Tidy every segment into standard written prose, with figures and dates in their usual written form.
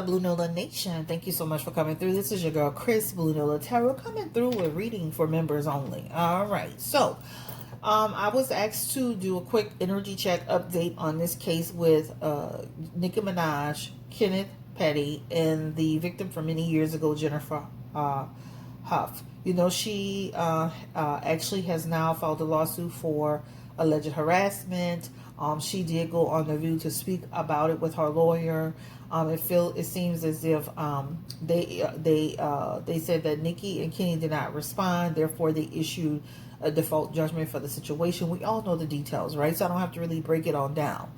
up, Blue Nola Nation? Thank you so much for coming through. This is your girl, Chris, Blue Nola Tarot, coming through with reading for members only. All right. So, I was asked to do a quick energy check update on this case with Nicki Minaj, Kenneth Petty, and the victim from many years ago, Jennifer Hough. You know, she actually has now filed a lawsuit for alleged harassment. She did go on The View to speak about it with her lawyer. It seems as if they said that Nicki and Kenny did not respond, therefore they issued a default judgment for the situation. We all know the details, right? So I don't have to really break it all down.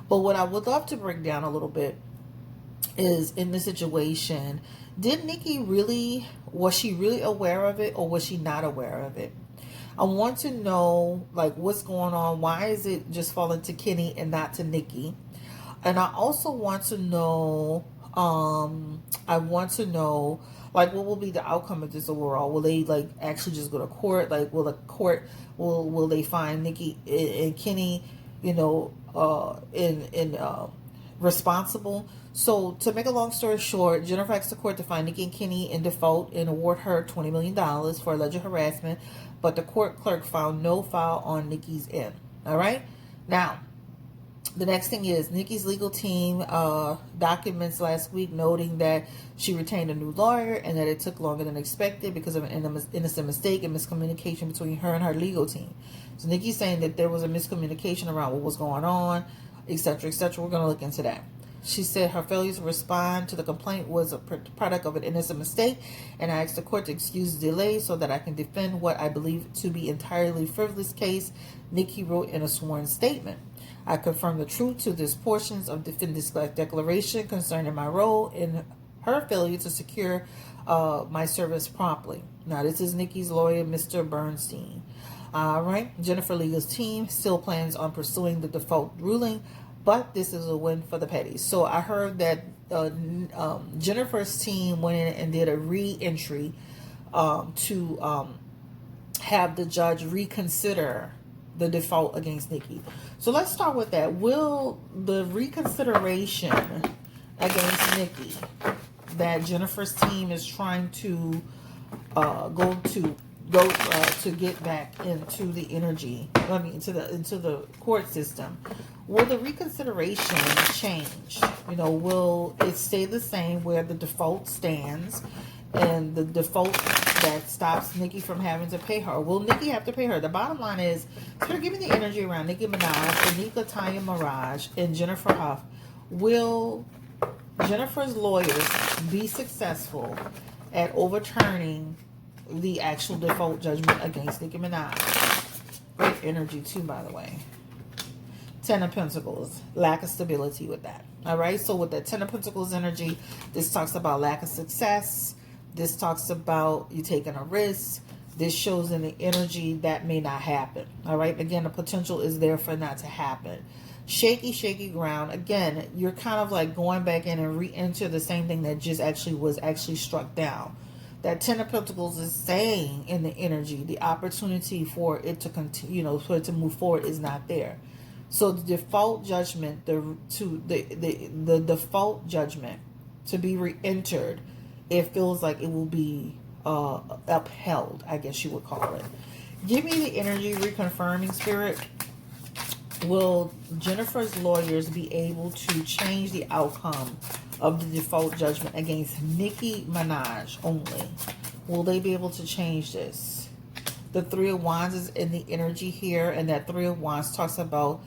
But what I would love to break down a little bit is, in the situation, did Nicki was she really aware of it, or was she not aware of it? I want to know, like, what's going on. Why is it just falling to Kenny and not to Nicki? And I also want to know, like, what will be the outcome of this overall? Will they, like, actually just go to court? Like, will they find Nicki and Kenny, responsible? So, to make a long story short, Jennifer asked the court to find Nicki and Kenny in default and award her $20 million for alleged harassment, but the court clerk found no foul on Nicki's end. All right? Now, the next thing is Nicki's legal team documents last week noting that she retained a new lawyer and that it took longer than expected because of an innocent mistake and miscommunication between her and her legal team. So Nicki's saying that there was a miscommunication around what was going on, etc., etc. We're going to look into that. She said her failure to respond to the complaint was a product of an innocent mistake, and I asked the court to excuse the delay so that I can defend what I believe to be entirely frivolous case, Nicki wrote in a sworn statement. I confirm the truth to this portions of defendant's declaration concerning my role in her failure to secure my service promptly. Now, this is Nicki's lawyer, Mr. Bernstein. All right. Jennifer Legal's team still plans on pursuing the default ruling, but this is a win for the Petties. So I heard that Jennifer's team went in and did a re-entry to have the judge reconsider the default against Nicki. So let's start with that. Will the reconsideration against Nicki that Jennifer's team is trying to go to get back into the energy, into the court system, will the reconsideration change? Will it stay the same where the default stands and the default that stops Nicki from having to pay her? Will Nicki have to pay her? The bottom line is, so we're giving the energy around Nicki Minaj, Anika Tanya Mirage, and Jennifer Hough. Will Jennifer's lawyers be successful at overturning the actual default judgment against Nicki Minaj? Great energy too, by the way. Ten of Pentacles, lack of stability with that. All right, so with that Ten of Pentacles energy, this talks about lack of success. This talks about you taking a risk. This shows in the energy that may not happen. All right, again, the potential is there for not to happen. Shaky ground. Again, you're kind of like going back in and re-enter the same thing that just was struck down. That Ten of Pentacles is saying in the energy, the opportunity for it to continue, for it to move forward is not there. So the default judgment, the default judgment to be re-entered, it feels like it will be upheld, I guess you would call it. Give me the energy reconfirming, Spirit. Will Jennifer's lawyers be able to change the outcome of the default judgment against Nicki Minaj only? Will they be able to change this? The Three of Wands is in the energy here, and that Three of Wands talks about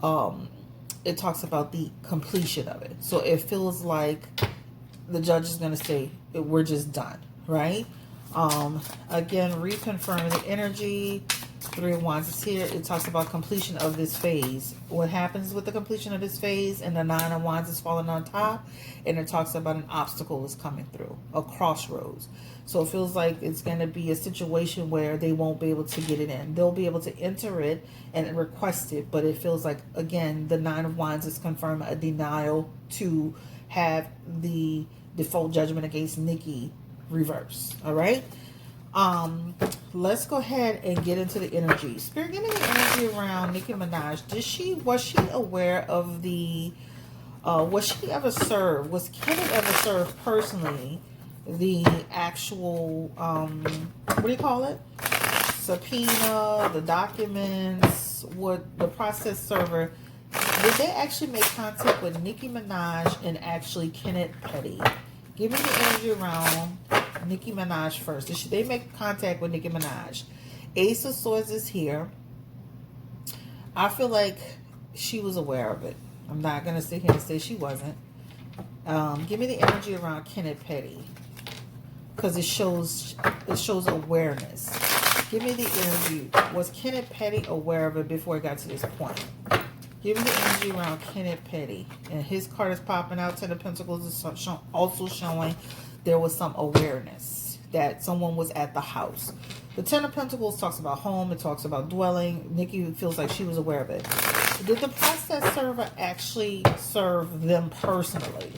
the completion of it. So it feels like the judge is going to say, we're just done, right? Again, reconfirming the energy. Three of Wands is here. It talks about completion of this phase. What happens with the completion of this phase? And the Nine of Wands is falling on top. And it talks about an obstacle is coming through, a crossroads. So it feels like it's going to be a situation where they won't be able to get it in. They'll be able to enter it and request it. But it feels like, again, the Nine of Wands is confirming a denial to have the default judgment against Nicki reverse. All right. Let's go ahead and get into the energy. Spirit, give me the energy around Nicki Minaj. Was she aware of the Was she ever served? Was Kenneth ever served personally the actual, what do you call it? Subpoena, the documents, what the process server, did they actually make contact with Nicki Minaj and actually Kenneth Petty? Give me the energy around Nicki Minaj first. Did they make contact with Nicki Minaj? Ace of Swords is here. I feel like she was aware of it. I'm not going to sit here and say she wasn't. Give me the energy around Kenneth Petty, because it shows awareness. Give me the energy. Was Kenneth Petty aware of it before it got to this point? Give me the energy around Kenneth Petty. And his card is popping out. Ten of Pentacles is also showing there was some awareness that someone was at the house. The Ten of Pentacles talks about home. It talks about dwelling. Nikki feels like she was aware of it. Did the process server actually serve them personally?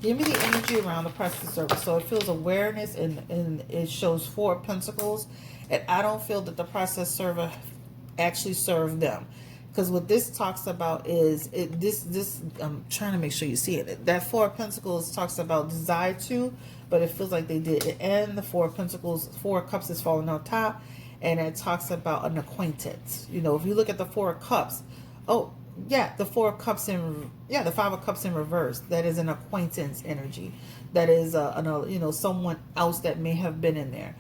Give me the energy around the process server. So it feels awareness, and it shows Four of Pentacles. And I don't feel that the process server actually served them. Because what this talks about is, I'm trying to make sure you see it. That Four of Pentacles talks about desire to, but it feels like they did. And the Four of Pentacles, Four of Cups is falling on top. And it talks about an acquaintance. You know, if you look at the Four of Cups, oh, yeah, the Four of Cups the Five of Cups in reverse. That is an acquaintance energy. That is, someone else that may have been in there.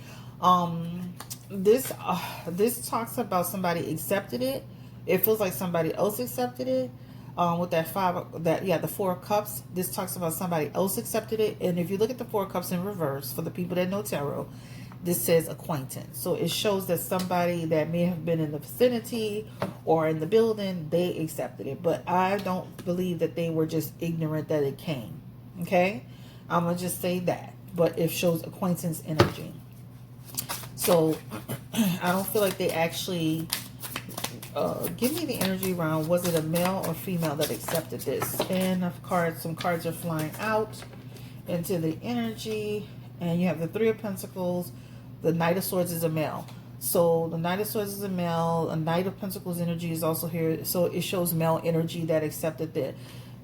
This talks about somebody accepted it. It feels like somebody else accepted it. With the Four of Cups, this talks about somebody else accepted it. And if you look at the Four of Cups in reverse, for the people that know tarot, this says acquaintance. So it shows that somebody that may have been in the vicinity or in the building, they accepted it. But I don't believe that they were just ignorant that it came. Okay? I'm going to just say that. But it shows acquaintance energy. So I don't feel like they actually... give me the energy around, was it a male or female that accepted this? And of cards, some cards are flying out into the energy. And you have the Three of Pentacles. The Knight of Swords is a male. So the Knight of Swords is a male. A Knight of Pentacles energy is also here. So it shows male energy that accepted it.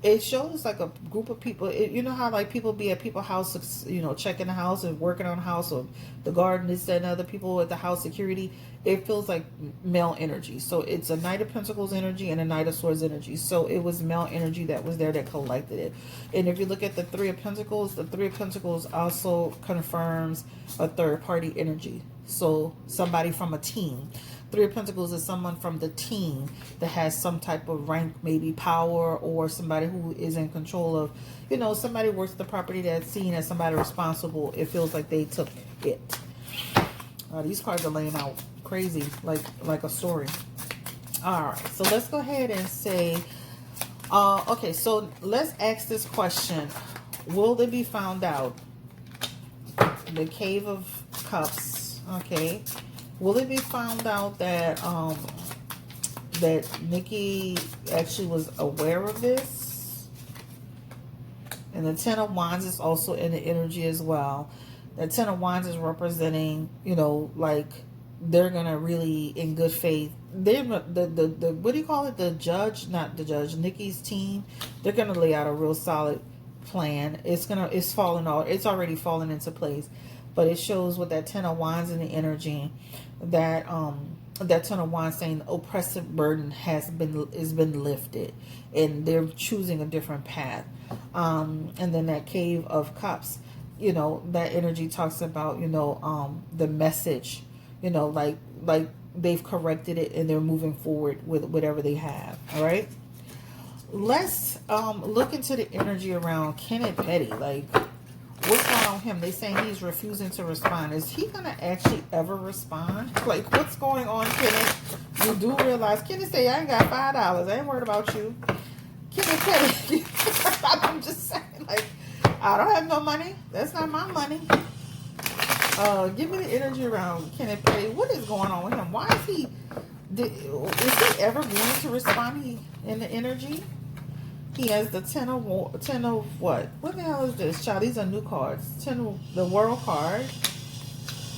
It shows like a group of people. You know how like people be at people's house, checking the house and working on the house, or the garden, this, that, and other people at the house, security. It feels like male energy. So it's a Knight of Pentacles energy and a Knight of Swords energy. So it was male energy that was there that collected it. And if you look at the Three of Pentacles, the Three of Pentacles also confirms a third party energy. So somebody from a team. Three of Pentacles is someone from the team that has some type of rank, maybe power, or somebody who is in control of, somebody works the property that's seen as somebody responsible. It feels like they took it. These cards are laying out crazy, like a story. All right, so let's go ahead and say, okay, so let's ask this question. Will they be found out? The Cave of Cups, okay. Will it be found out that that Nikki actually was aware of this? And the Ten of Wands is also in the energy as well. The Ten of Wands is representing, like they're gonna really, in good faith, they're the what do you call it? The judge, not the judge, Nikki's team. They're gonna lay out a real solid plan. It's already fallen into place. But it shows with that Ten of Wands in the energy that that Ten of Wands saying the oppressive burden has been lifted, and they're choosing a different path. And then that Cave of Cups, that energy talks about the message, like they've corrected it and they're moving forward with whatever they have. All right, let's look into the energy around Kenneth Petty. Like, what's going on with him? They saying he's refusing to respond. Is he going to actually ever respond? Like, what's going on, Kenneth? You do realize, Kenneth say, I ain't got $5. I ain't worried about you. Kenneth Petty. I'm just saying, like, I don't have no money. That's not my money. Give me the energy around Kenneth Petty. What is going on with him? Why is he ever going to respond in the energy? He has the ten of what? What the hell is this, child? These are new cards. The World card.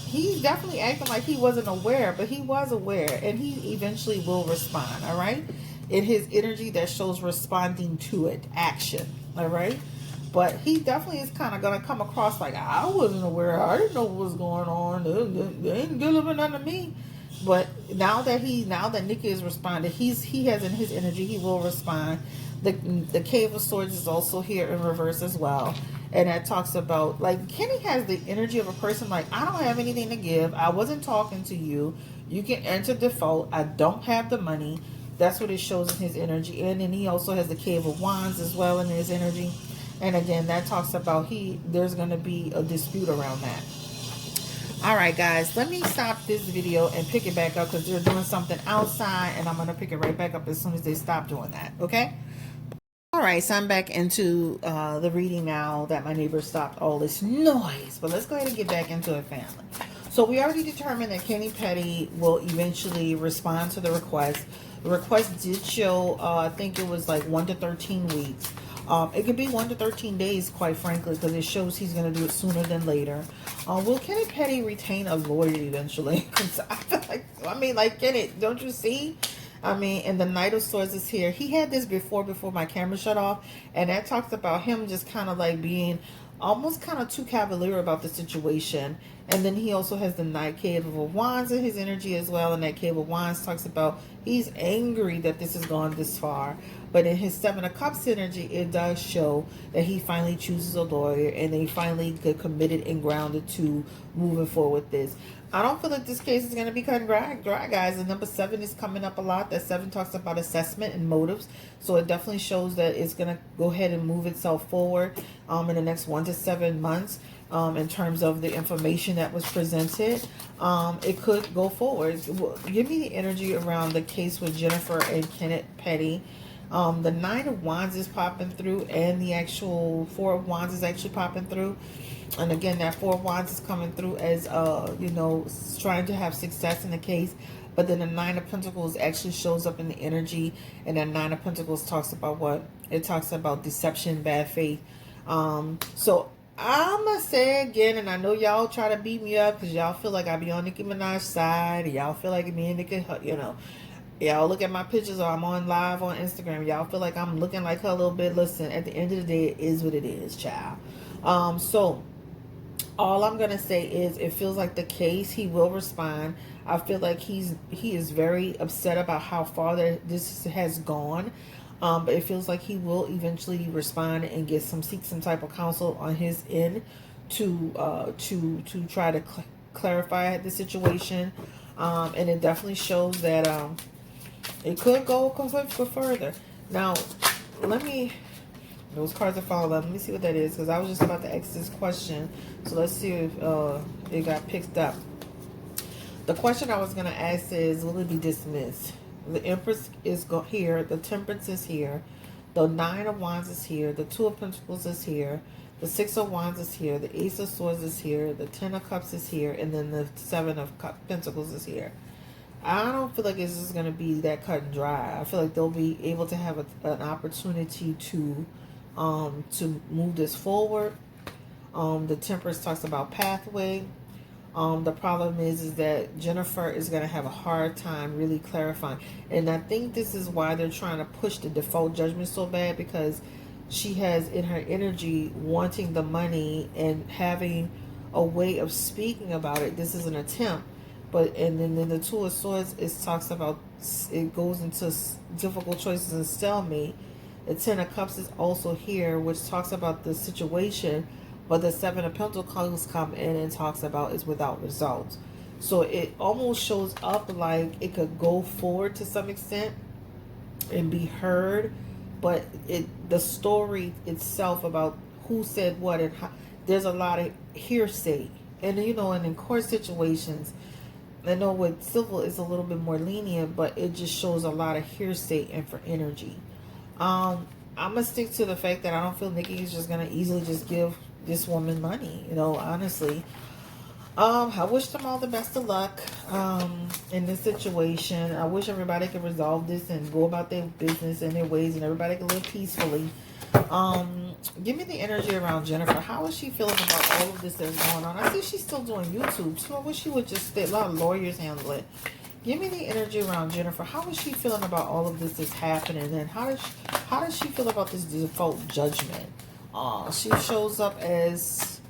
He's definitely acting like he wasn't aware, but he was aware, and he eventually will respond. All right, in his energy that shows responding to it, action. All right. But he definitely is kind of going to come across like, I wasn't aware. I didn't know what was going on. They ain't delivering nothing to me. But now that Nicki has responded, he has in his energy, he will respond. The Cave of Swords is also here in reverse as well. And that talks about, like, Kenny has the energy of a person like, I don't have anything to give. I wasn't talking to you. You can enter default. I don't have the money. That's what it shows in his energy. And then he also has the Cave of Wands as well in his energy. And again, that talks about there's going to be a dispute around that. All right, guys, let me stop this video and pick it back up because they're doing something outside, and I'm going to pick it right back up as soon as they stop doing that, okay? All right, so I'm back into the reading now that my neighbor stopped all this noise. But let's go ahead and get back into it, family. So we already determined that Kenny Petty will eventually respond to the request. The request did show, I think it was like 1 to 13 weeks. It could be 1 to 13 days, quite frankly, because it shows he's going to do it sooner than later. Will Kenneth Petty retain a lawyer eventually? Because I feel like, Kenneth, don't you see? And the Knight of Swords is here. He had this before my camera shut off, and that talks about him just kind of like being almost kind of too cavalier about the situation. And then he also has the Knight Cave of Wands in his energy as well, and that Cave of Wands talks about he's angry that this has gone this far. But in his Seven of Cups energy, it does show that he finally chooses a lawyer and they finally get committed and grounded to moving forward with this. I don't feel like this case is going to be cut and dry, guys. And number 7 is coming up a lot. That 7 talks about assessment and motives. So it definitely shows that it's going to go ahead and move itself forward in the next 1 to 7 months. In terms of the information that was presented, it could go forward. Give me the energy around the case with Jennifer and Kenneth Petty. The 9 of Wands is popping through, and the actual 4 of Wands is actually popping through. And again, that 4 of Wands is coming through as, trying to have success in the case. But then the 9 of Pentacles actually shows up in the energy. And that 9 of Pentacles talks about what? It talks about deception, bad faith. So I'm going to say again, and I know y'all try to beat me up because y'all feel like I be on Nicki Minaj's side. Y'all feel like me and Nicki, y'all look at my pictures or I'm on live on Instagram. Y'all feel like I'm looking like her a little bit. Listen, at the end of the day, it is what it is, child. So all I'm going to say is it feels like the case, he will respond. I feel like he is very upset about how far this has gone. But it feels like he will eventually respond and seek some type of counsel on his end to try to clarify the situation. And it definitely shows that it could go further. Now, those cards are followed up. Let me see what that is, because I was just about to ask this question. So let's see if it got picked up. The question I was going to ask is, will it be dismissed? The Empress is here. The Temperance is here. The 9 of Wands is here. The 2 of Pentacles is here. The 6 of Wands is here. The Ace of Swords is here. The 10 of Cups is here. And then the 7 of Pentacles is here. I don't feel like it's just going to be that cut and dry. I feel like they'll be able to have an opportunity to move this forward. The Temperance talks about pathway. The problem is that Jennifer is going to have a hard time really clarifying. And I think this is why they're trying to push the default judgment so bad, because she has in her energy wanting the money and having a way of speaking about it. This is an attempt. And then the 2 of Swords, it talks about, it goes into difficult choices and stalemate. The 10 of Cups is also here, which talks about the situation. But the 7 of Pentacles come in and talks about is without results. So it almost shows up like it could go forward to some extent and be heard. But the story itself about who said what and how, there's a lot of hearsay. And, and in court situations, I know with civil it's a little bit more lenient, but it just shows a lot of hearsay and for energy. I'm going to stick to the fact that I don't feel Nicki is just going to easily just give this woman money, honestly. I wish them all the best of luck in this situation. I wish everybody could resolve this and go about their business and their ways, and everybody could live peacefully. Give me the energy around Jennifer. How is she feeling about all of this that's going on? I see she's still doing YouTube, so I wish she would just stay. A lot of lawyers handle it. Give me the energy around Jennifer. How is she feeling about all of this that's happening, and how does she feel about this default judgment? She shows up as,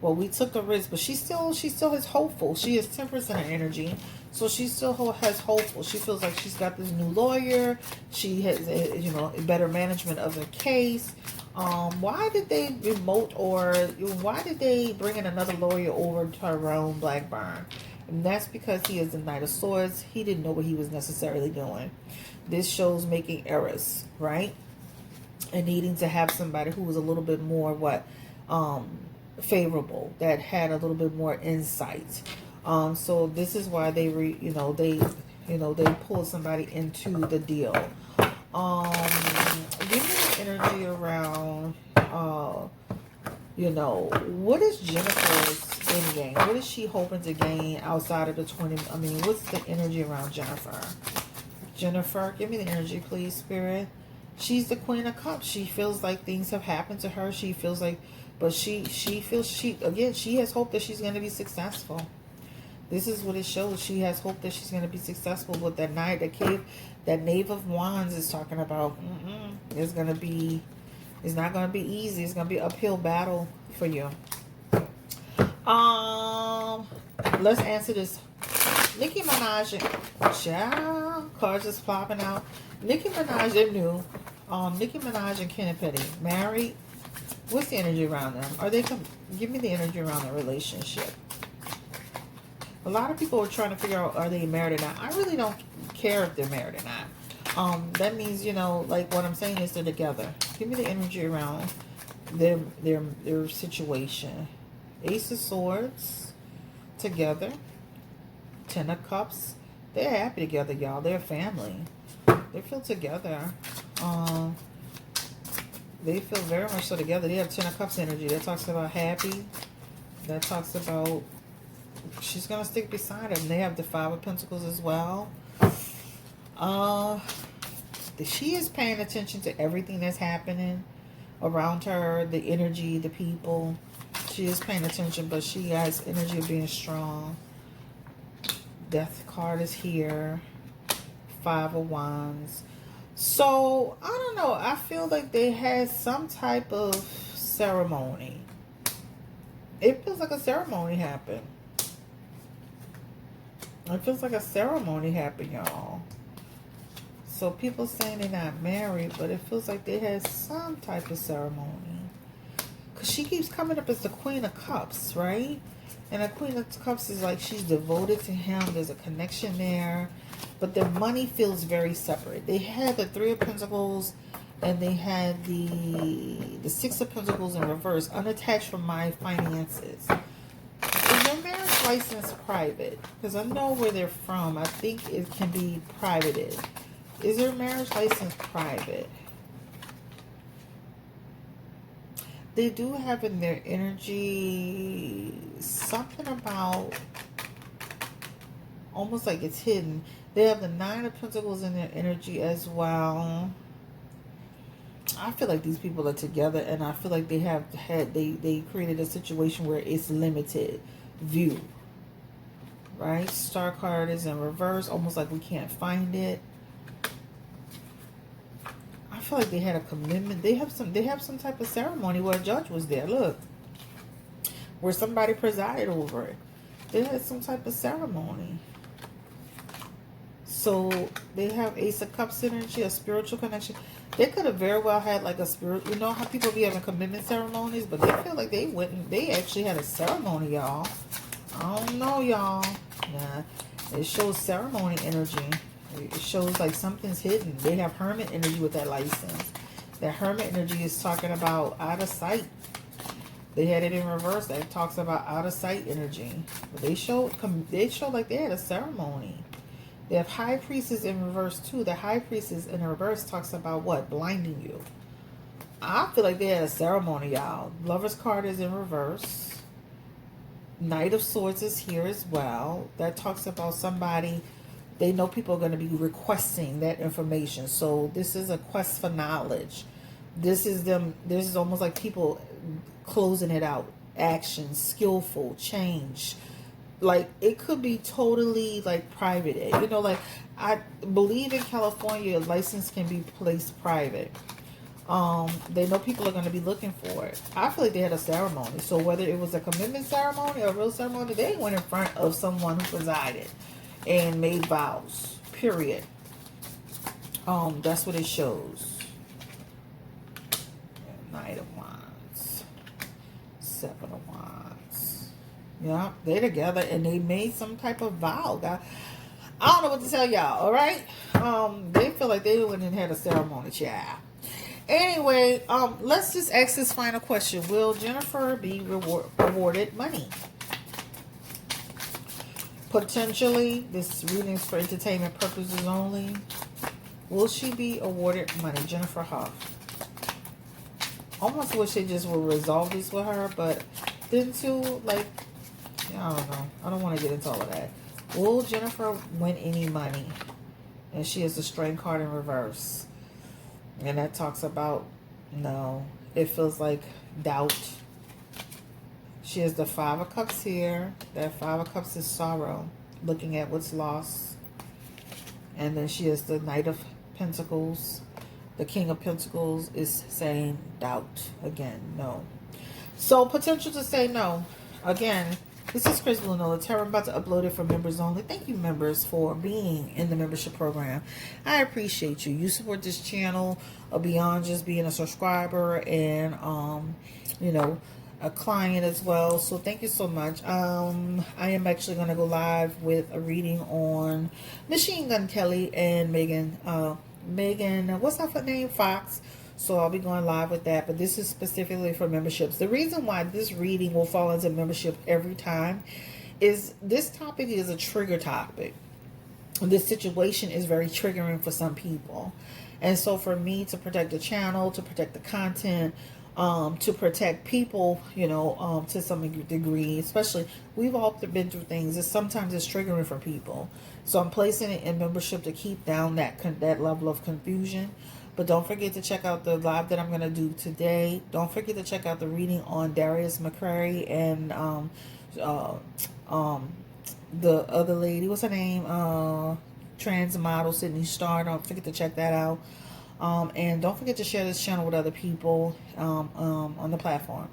well, we took a risk, but she still is hopeful. She is temperance in her energy, so she still has hopeful. She feels like she's got this new lawyer. She has a better management of the case. Why did they remote, or why did they bring in another lawyer over to her own Black Barn? And that's because he is the Knight of Swords. He didn't know what he was necessarily doing. This shows making errors, right? And needing to have somebody who was a little bit more favorable, that had a little bit more insight. So this is why they they pulled somebody into the deal. Give me the energy around what is Jennifer's end game? What is she hoping to gain outside of the 20? I mean, what's the energy around Jennifer? Jennifer, give me the energy, please, Spirit. She's the Queen of Cups. She feels like things have happened to her. She feels like, but she feels she has hope that she's going to be successful. This is what it shows. She has hope that she's going to be successful. With that Knight, that Knave of Wands is talking about. It's not going to be easy. It's going to be an uphill battle for you. Let's answer this. Nicki Minaj, child, cards just popping out. Nicki Minaj, they're new. Nicki Minaj and Kenneth married. What's the energy around them? Give me the energy around their relationship. A lot of people are trying to figure out, are they married or not? I really don't care if they're married or not. That means, like what I'm saying is they're together. Give me the energy around their situation. Ace of Swords, together. Ten of Cups. They're happy together, y'all. They're a family. They feel together. They feel very much so together. They have Ten of Cups energy. That talks about happy. That talks about she's going to stick beside him. They have the Five of Pentacles as well. She is paying attention to everything that's happening around her. The energy, the people. She is paying attention, but she has energy of being strong. Death card is here. Five of Wands. So, I don't know. I feel like they had some type of ceremony. It feels like a ceremony happened. It feels like a ceremony happened, y'all. So, people saying they're not married, but it feels like they had some type of ceremony. Because she keeps coming up as the Queen of Cups, right? And the Queen of Cups is like she's devoted to him. There's a connection there. But their money feels very separate. They had the Three of Pentacles and they had the Six of Pentacles in reverse, unattached from my finances. Is their marriage license private? Because I know where they're from. I think it can be privated. Is their marriage license private? They do have in their energy something about almost like it's hidden. They have the Nine of Pentacles in their energy as well. I feel like these people are together, and I feel like they created a situation where it's limited view. Right? Star card is in reverse, almost like we can't find it. I feel like they had a commitment. They have some type of ceremony where a judge was there. Look. Where somebody presided over it. They had some type of ceremony. So they have Ace of Cups energy, a spiritual connection. They could have very well had like a spirit. You know how people be having commitment ceremonies, but they feel like they actually had a ceremony, y'all. I don't know, y'all. Nah, it shows ceremony energy. It shows like something's hidden. They have Hermit energy with that license. That Hermit energy is talking about out of sight. They had it in reverse. That talks about out of sight energy. But they showed like they had a ceremony. They have High Priestess in reverse too. The High Priestess in reverse talks about what? Blinding you. I feel like they had a ceremony, y'all. Lover's card is in reverse. Knight of Swords is here as well. That talks about somebody. They know people are going to be requesting that information. So this is a quest for knowledge. This is almost like people closing it out. Action, skillful, change. like it could be totally like private. You know, like I believe in California, a license can be placed private. They know people are going to be looking for it. I feel like they had a ceremony. So whether it was a commitment ceremony or a real ceremony, they went in front of someone who presided and made vows. Period. That's what it shows. Knight of Wands, Seven of Wands. Yeah, they together and they made some type of vow. I don't know what to tell y'all. All right. They feel like they went and had a ceremony, child. Anyway, let's just ask this final question. Will Jennifer be awarded money? Potentially. This reading is for entertainment purposes only. Will she be awarded money? Jennifer Hough. Almost wish they just would resolve this with her, but then too, like, I don't know. I don't want to get into all of that. Will Jennifer win any money? And she has the Strength card in reverse. And that talks about, no, it feels like doubt. She has the Five of Cups here. That Five of Cups is sorrow, looking at what's lost. And then she has the Knight of Pentacles. The King of Pentacles is saying doubt. Again, no. So, potential to say no. Again, this is Chris Blue Nola Tarot. I'm about to upload it for members only. Thank you, members, for being in the membership program. I appreciate you. You support this channel beyond just being a subscriber and, you know, a client as well. So thank you so much. I am actually going to go live with a reading on Machine Gun Kelly and Megan, what's her name? Fox. So I'll be going live with that, but this is specifically for memberships. The reason why this reading will fall into membership every time is this topic is a trigger topic. This situation is very triggering for some people. And so for me to protect the channel, to protect the content, to protect people, you know, to some degree, especially we've all been through things. Sometimes it's triggering for people. So I'm placing it in membership to keep down that level of confusion. But don't forget to check out the live that I'm going to do today. Don't forget to check out the reading on Darius McCrary and the other lady. What's her name? Trans model Sydney Starr. Don't forget to check that out. And don't forget to share this channel with other people on the platform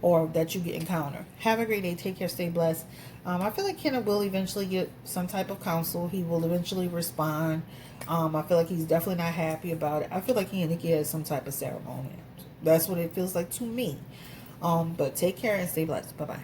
or that you encounter. Have a great day. Take care. Stay blessed. I feel like Kenneth will eventually get some type of counsel. He will eventually respond. I feel like he's definitely not happy about it. I feel like he and Nicki has some type of ceremony. That's what it feels like to me. But take care and stay blessed. Bye-bye.